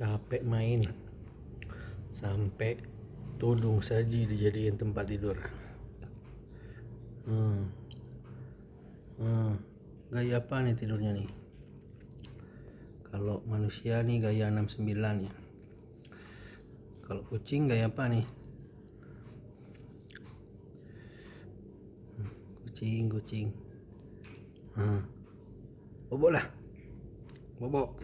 Capek main sampai tudung saji dijadiin tempat tidur. Gaya apa nih tidurnya nih? Kalau manusia nih gaya 69 ya. Kalau kucing gaya apa nih? Kucing. Bobok lah. Bobok.